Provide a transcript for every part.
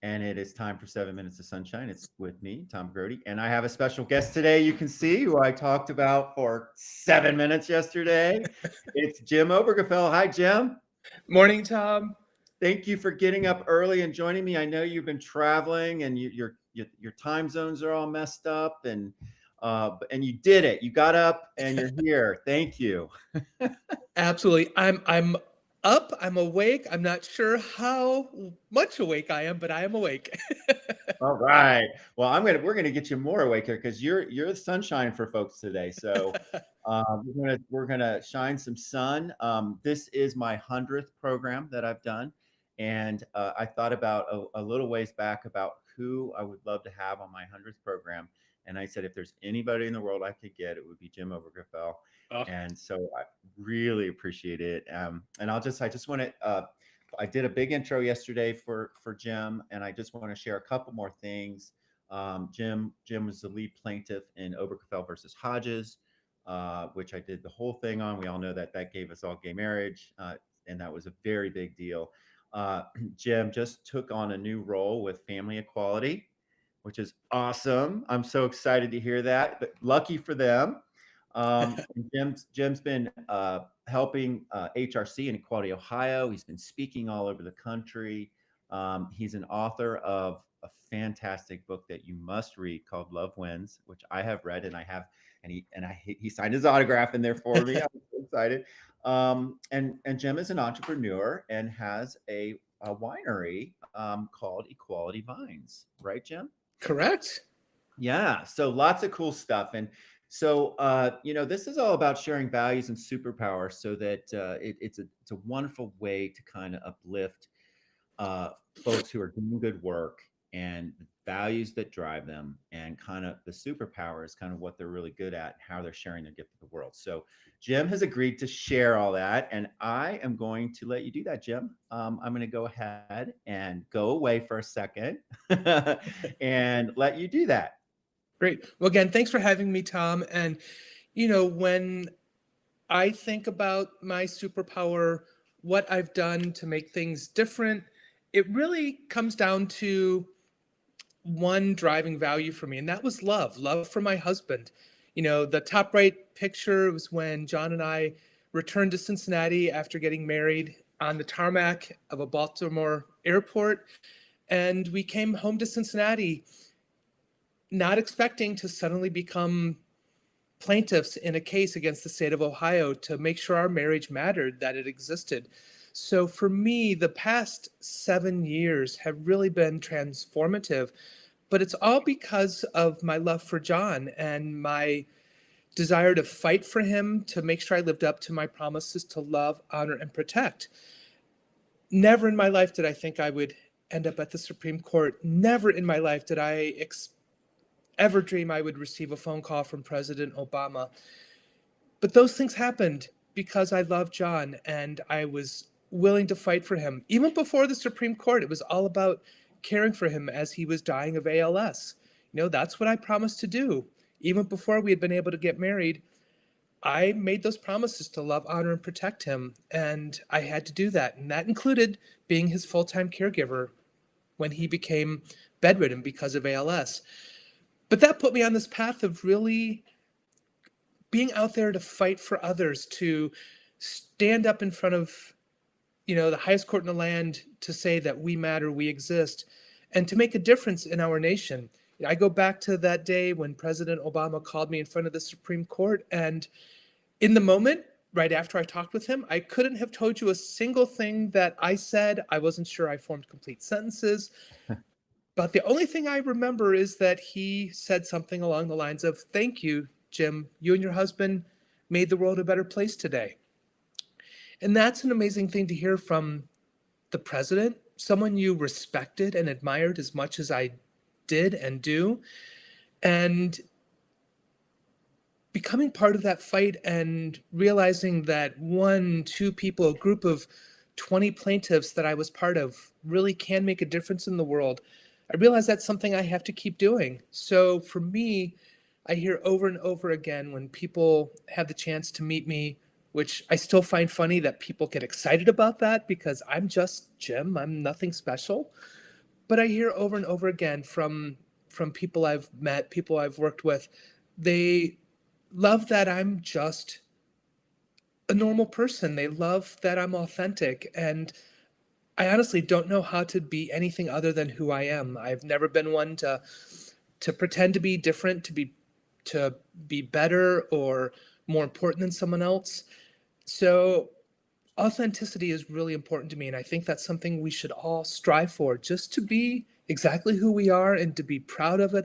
and it is time for 7 Minutes of Sunshine. It's with me, Tom Grody, and I have a special guest today. You can see who I talked about for 7 minutes yesterday. It's Jim Obergefell. Hi, Jim. Morning, Tom. Thank you for getting up early and joining me. I know you've been traveling, and your time zones are all messed up, and you did it. You got up, and you're here. Thank you. Absolutely. I'm up. I'm awake. I'm not sure how much awake I am, but I am awake. All right. Well, we're gonna get you more awake here because you're the sunshine for folks today. So we're gonna shine some sun. This is my 100th program that I've done, and I thought about a little ways back about who I would love to have on my 100th program, and I said if there's anybody in the world I could get, it would be Jim Obergefell. Oh, And so I really appreciate it. And I just want to I did a big intro yesterday for Jim, and I just want to share a couple more things. Jim was the lead plaintiff in Obergefell versus Hodges, which I did the whole thing on. We all know that that gave us all gay marriage, and that was a very big deal. Jim just took on a new role with Family Equality, which is awesome. I'm so excited to hear that. But lucky for them. Jim's been helping HRC and Equality Ohio. He's been speaking all over the country. He's an author of a fantastic book that you must read called Love Wins, which I have read, and I have, he signed his autograph in there for me. I'm so excited. And Jim is an entrepreneur and has a winery called Equality Vines, right, Jim? correct. Yeah, so lots of cool stuff. And so, this is all about sharing values and superpower so that it's a wonderful way to kind of uplift uh, folks who are doing good work and the values that drive them, and kind of the superpower is kind of what they're really good at and how they're sharing their gift with the world. So Jim has agreed to share all that, and I am going to let you do that, Jim. I'm going to go ahead and go away for a second and let you do that. Great. Well, again, thanks for having me, Tom. And, when I think about my superpower, what I've done to make things different, it really comes down to one driving value for me, and that was love for my husband. The top right picture was when John and I returned to Cincinnati after getting married on the tarmac of a Baltimore airport. And we came home to Cincinnati not expecting to suddenly become plaintiffs in a case against the state of Ohio to make sure our marriage mattered, that it existed. So for me, the past 7 years have really been transformative, but it's all because of my love for John and my desire to fight for him, to make sure I lived up to my promises to love, honor, and protect. Never in my life did I think I would end up at the Supreme Court. Never in my life did I ever dream I would receive a phone call from President Obama. But those things happened because I loved John and I was willing to fight for him. Even before the Supreme Court, it was all about caring for him as he was dying of ALS. That's what I promised to do. Even before we had been able to get married, I made those promises to love, honor, and protect him. And I had to do that. And that included being his full-time caregiver when he became bedridden because of ALS. But that put me on this path of really being out there to fight for others, to stand up in front of, the highest court in the land to say that we matter, we exist, and to make a difference in our nation. I go back to that day when President Obama called me in front of the Supreme Court, and in the moment, right after I talked with him, I couldn't have told you a single thing that I said. I wasn't sure I formed complete sentences. But the only thing I remember is that he said something along the lines of, "Thank you, Jim. You and your husband made the world a better place today." And that's an amazing thing to hear from the president, someone you respected and admired as much as I did and do. And becoming part of that fight and realizing that one, two people, a group of 20 plaintiffs that I was part of really can make a difference in the world. I realize that's something I have to keep doing. So for me, I hear over and over again when people have the chance to meet me, which I still find funny that people get excited about that because I'm just Jim. I'm nothing special. But I hear over and over again from people I've met, people I've worked with, they love that I'm just a normal person. They love that I'm authentic. And I honestly don't know how to be anything other than who I am. I've never been one to pretend to be different, to be better or more important than someone else. So authenticity is really important to me, and I think that's something we should all strive for, just to be exactly who we are and to be proud of it,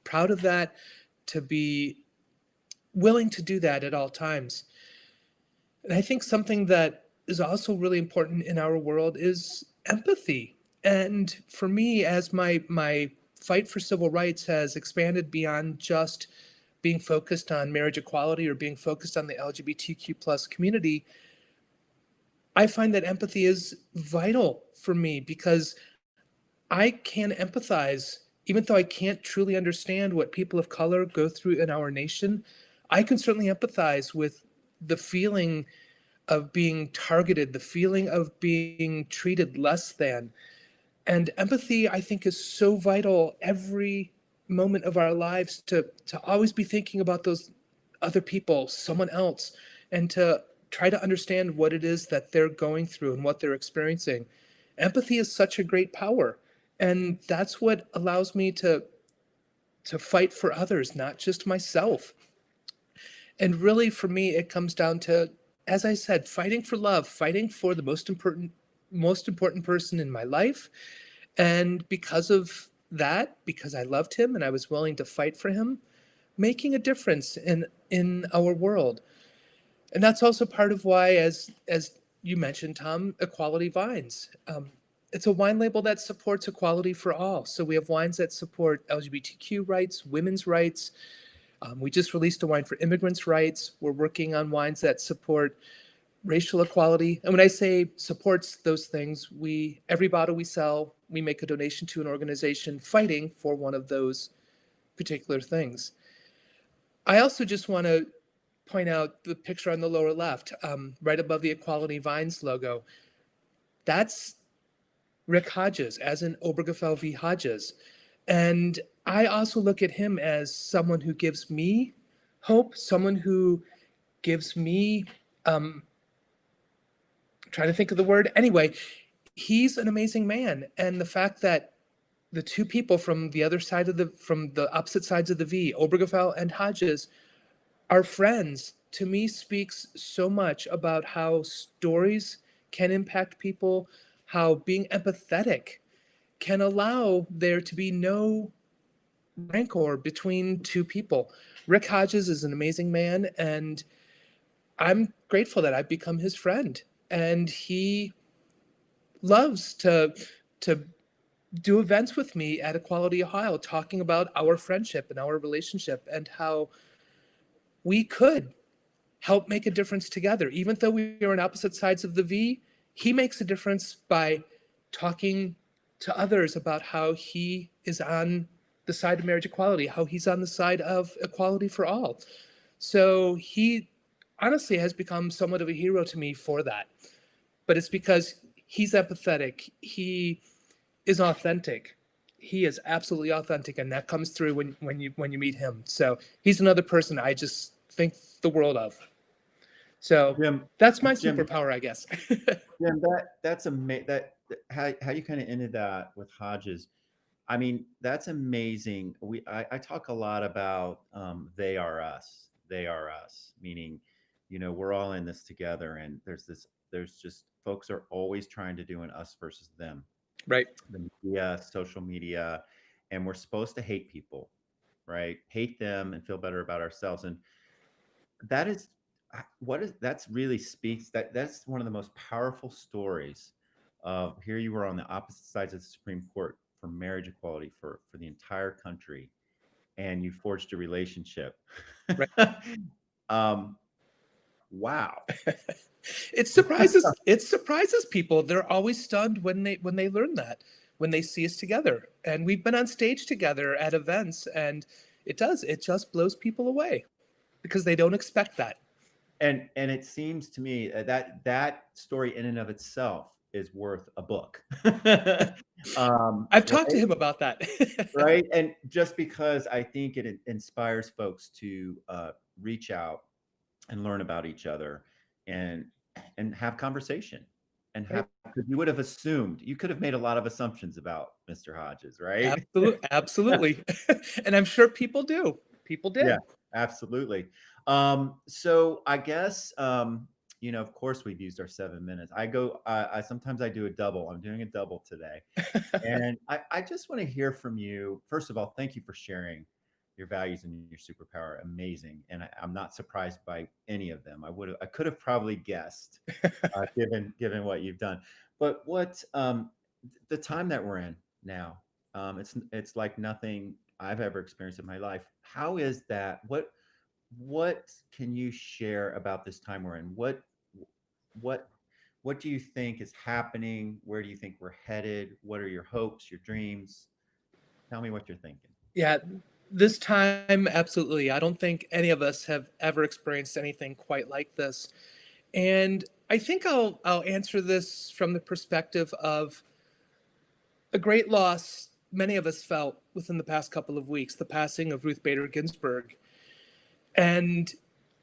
proud of that, to be willing to do that at all times. And I think something that is also really important in our world is empathy. And for me, as my fight for civil rights has expanded beyond just being focused on marriage equality or being focused on the LGBTQ plus community, I find that empathy is vital for me because I can empathize, even though I can't truly understand what people of color go through in our nation. I can certainly empathize with the feeling of being targeted, the feeling of being treated less than. And empathy, I think, is so vital every moment of our lives to always be thinking about those other people, someone else, and to try to understand what it is that they're going through and what they're experiencing. Empathy is such a great power. And that's what allows me to fight for others, not just myself. And really, for me, it comes down to, as I said, fighting for love, fighting for the most important person in my life. And because of that, because I loved him and I was willing to fight for him, making a difference in our world. And that's also part of why, as you mentioned, Tom, Equality Vines. It's a wine label that supports equality for all. So we have wines that support LGBTQ rights, women's rights. We just released a wine for immigrants' rights. We're working on wines that support racial equality. And when I say supports those things, every bottle we sell, we make a donation to an organization fighting for one of those particular things. I also just want to point out the picture on the lower left, right above the Equality Vines logo. That's Rick Hodges, as in Obergefell v. Hodges. And I also look at him as someone who gives me hope, someone who gives me, trying to think of the word. Anyway, he's an amazing man. And the fact that the two people from the opposite sides of the V, Obergefell and Hodges, are friends, to me speaks so much about how stories can impact people, how being empathetic can allow there to be no rancor between two people. Rick Hodges is an amazing man, and I'm grateful that I've become his friend. And he loves to do events with me at Equality Ohio, talking about our friendship and our relationship and how we could help make a difference together. Even though we are on opposite sides of the V, he makes a difference by talking to others about how he is on the side of marriage equality, how he's on the side of equality for all. So he honestly has become somewhat of a hero to me for that. But it's because he's empathetic. He is authentic. He is absolutely authentic, and that comes through when you meet him. So he's another person I just think the world of. So Jim, that's my Jim, superpower, I guess. Jim, that's amazing. How you kind of ended that with Hodges. I mean, that's amazing. I talk a lot about they are us. They are us, meaning, we're all in this together, and there's just folks are always trying to do an us versus them. Right. The media, social media, and we're supposed to hate people, right? Hate them and feel better about ourselves. And that is that's really speaks that's one of the most powerful stories of here you were on the opposite sides of the Supreme Court for marriage equality for the entire country, and you forged a relationship. Right. um wow. It surprises people. They're always stunned when they learn that, when they see us together. And we've been on stage together at events, and it just blows people away because they don't expect that. And it seems to me that story in and of itself is worth a book. I've talked to Right? him about that. Right? And just because I think it inspires folks to reach out and learn about each other and have conversation and Right. have, because you would have assumed, you could have made a lot of assumptions about Mr. Hodges, right? Absolutely. And I'm sure people do. People Yeah, did. absolutely. So I guess, of course we've used our 7 minutes. I sometimes I do a double. I'm doing a double today. And I just want to hear from you. First of all, thank you for sharing your values and your superpower. Amazing. And I'm not surprised by any of them. I could have probably guessed, given what you've done. But the time that we're in now, it's like nothing I've ever experienced in my life. How is that? What can you share about this time we're in? What what do you think is happening? Where do you think we're headed? What are your hopes, your dreams? Tell me what you're thinking. Yeah, this time, absolutely. I don't think any of us have ever experienced anything quite like this. And I think I'll answer this from the perspective of a great loss many of us felt within the past couple of weeks, the passing of Ruth Bader Ginsburg. And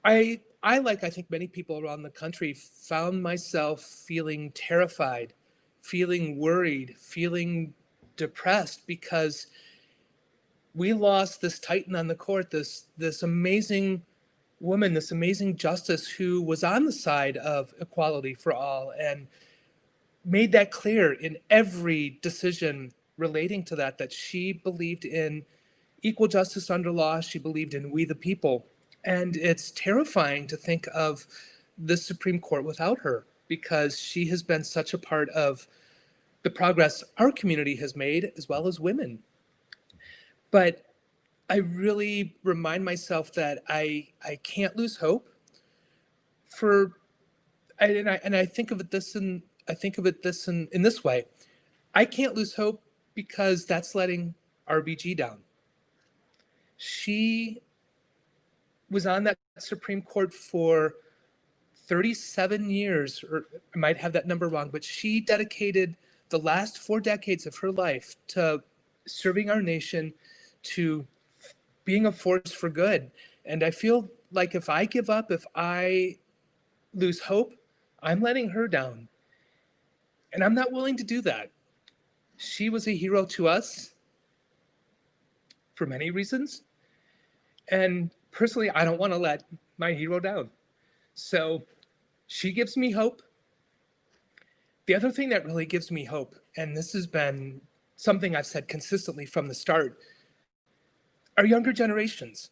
I think many people around the country, found myself feeling terrified, feeling worried, feeling depressed because we lost this titan on the court, this amazing woman, this amazing justice who was on the side of equality for all and made that clear in every decision relating to that she believed in equal justice under law. She believed in we the people. And it's terrifying to think of the Supreme Court without her because she has been such a part of the progress our community has made, as well as women. But I really remind myself that I can't lose hope for and I think of it this in I think of it this in this way. I can't lose hope because that's letting RBG down. She was on that Supreme Court for 37 years, or I might have that number wrong, but she dedicated the last 4 decades of her life to serving our nation, to being a force for good. And I feel like if I give up, if I lose hope, I'm letting her down. And I'm not willing to do that. She was a hero to us for many reasons. And personally, I don't want to let my hero down. So she gives me hope. The other thing that really gives me hope, and this has been something I've said consistently from the start, are younger generations.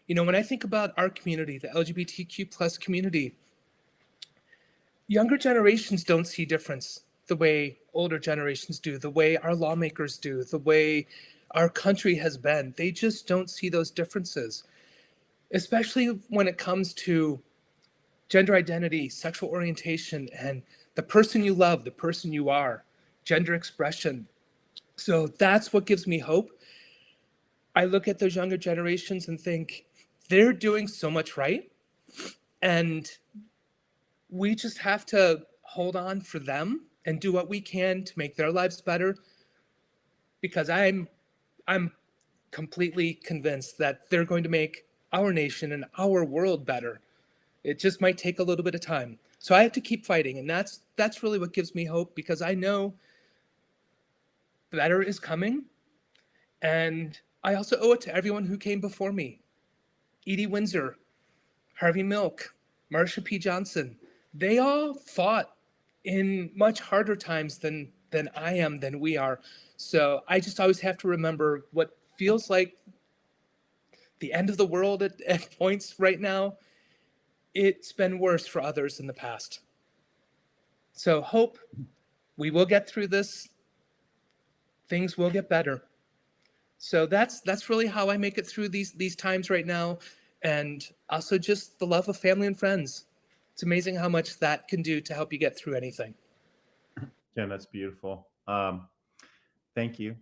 When I think about our community, the LGBTQ plus community, younger generations don't see difference the way older generations do, the way our lawmakers do, the way our country has been. They just don't see those differences, especially when it comes to gender identity, sexual orientation, and the person you love, the person you are, gender expression. So that's what gives me hope. I look at those younger generations and think they're doing so much right. And we just have to hold on for them and do what we can to make their lives better, because I'm completely convinced that they're going to make our nation and our world better. It just might take a little bit of time. So I have to keep fighting, and that's really what gives me hope, because I know better is coming. And I also owe it to everyone who came before me. Edie Windsor, Harvey Milk, Marsha P. Johnson. They all fought in much harder times than I am, than we are. So I just always have to remember what feels like the end of the world at points right now. It's been worse for others in the past. So hope we will get through this. Things will get better. So that's really how I make it through these times right now. And also just the love of family and friends. It's amazing how much that can do to help you get through anything. Jim, that's beautiful. Thank you.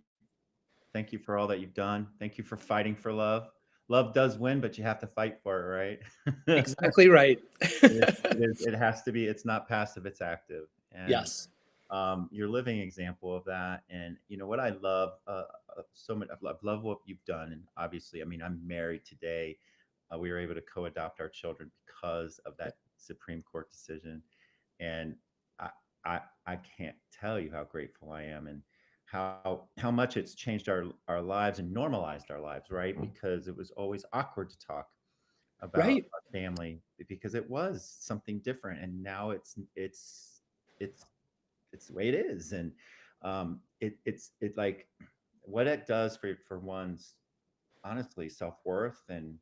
Thank you for all that you've done. Thank you for fighting for love. Love does win, but you have to fight for it, right? Exactly right. It has to be, it's not passive, it's active. And Yes. you're a living example of that. And you know what I love so much. I've loved what you've done, and obviously, I mean, I'm married today. We were able to co-adopt our children because of that Supreme Court decision, and I, I can't tell you how grateful I am, and how much it's changed our lives and normalized our lives, right? Because it was always awkward to talk about Right. our family because it was something different, and now it's it's the way it is. And it like what it does for one's honestly self-worth and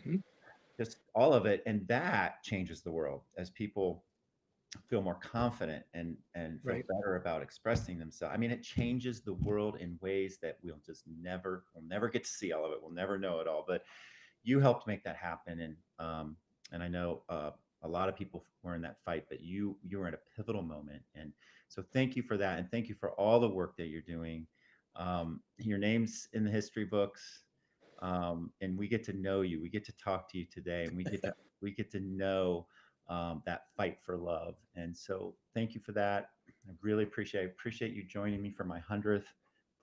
Hmm. just all of it, and that changes the world as people feel more confident and feel Right. better about expressing themselves. I mean, it changes the world in ways that we'll never get to see all of it, we'll never know it all, but you helped make that happen. And I know a lot of people were in that fight, but you were in a pivotal moment. And so thank you for that, and thank you for all the work that you're doing. Your name's in the history books, and we get to know you. We get to talk to you today, and we get to know that fight for love. And so thank you for that. I really appreciate you joining me for my 100th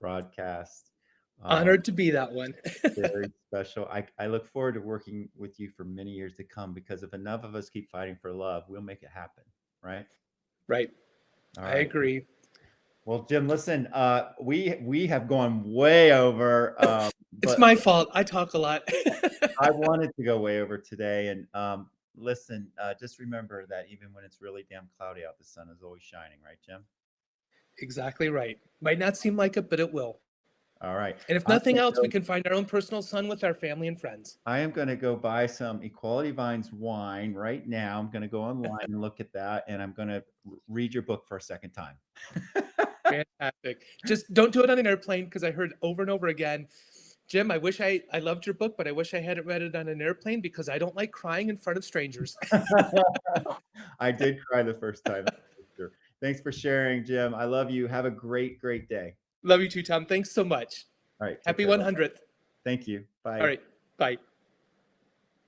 broadcast. Um, Honored to be that one. very special. I look forward to working with you for many years to come, because if enough of us keep fighting for love, we'll make it happen. Right. Right. All I right. agree. Well, Jim, listen, we have gone way over, It's but my fault. I talk a lot. I wanted to go way over today. And listen, just remember that even when it's really damn cloudy out, the sun is always shining, right, Jim? Exactly right. Might not seem like it, but it will. All right. And if I'm nothing gonna else, we go can find our own personal sun with our family and friends. I am going to go buy some Equality Vines wine right now. I'm going to go online and look at that, and I'm going to read your book for a second time. Fantastic. Just don't do it on an airplane because I heard over and over again, Jim, I loved your book, but I wish I hadn't read it on an airplane because I don't like crying in front of strangers. I did cry the first time. For sure. Thanks for sharing, Jim. I love you. Have a great day. Love you too, Tom. Thanks so much. All right. Take Happy care. Bye. 100th. Thank you. All Bye. right. Bye.